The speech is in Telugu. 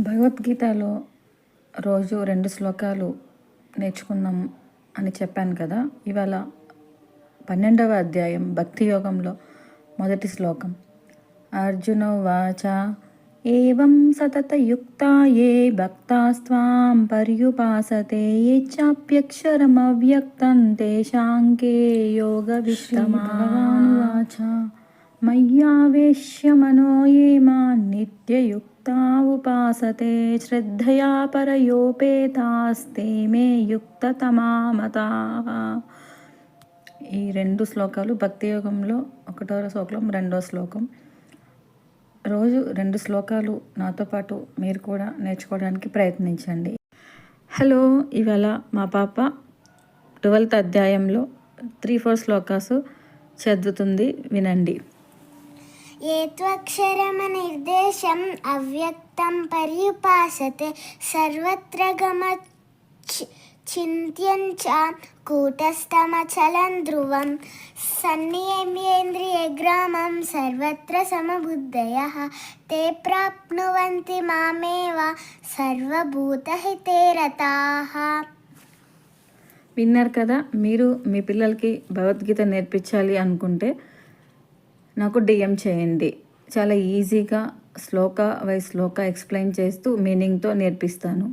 భగవద్గీతలో రోజు 2 శ్లోకాలు నేర్చుకుందాం అని చెప్పాను కదా. ఇవాళ 12వ అధ్యాయం భక్తి యోగంలో మొదటి శ్లోకం. అర్జున ఉవాచ ఏవం సతతయుక్తా ఏ భక్తాస్త్వాం పర్యుపాసతే ఏ చాప్యక్షరమవ్యక్తం తేషాంకే యోగ విత్తమానువాచ మయ్యావేశ్య మనో ఏ మాన్ నిత్యయుక్తా ఉపాసతే శ్రద్ధయా పరయోపేతాస్తే మే యుక్తతమా మతాః. ఈ 2 శ్లోకాలు భక్తి యోగంలో 1వ శ్లోకం 2వ శ్లోకం. రోజు 2 శ్లోకాలు నాతో పాటు మీరు కూడా నేర్చుకోవడానికి ప్రయత్నించండి. హలో, ఇవాళ మా పాప 12th అధ్యాయంలో 3-4 శ్లోకాసు చదువుతుంది, వినండి. ఏ త్వక్షరమనిర్దేశం అవ్యక్తం పర్యుపాసతే సర్వత్ర గమచింత్యం చ కూటస్థమచలం ధ్రువం సన్నియమ్యేంద్రియగ్రామం సర్వత్ర సమబుద్ధయః తే ప్రాప్నువంతి మామేవ సర్వభూతహితే రతాః. విన్నారు కదా. మీరు మీ పిల్లలకి భగవద్గీత నేర్పించాలి అనుకుంటే నాకు DM చేయండి. చాలా ఈజీగా శ్లోక ఎక్స్ప్లెయిన్ చేస్తూ మీనింగ్తో నేర్పిస్తాను.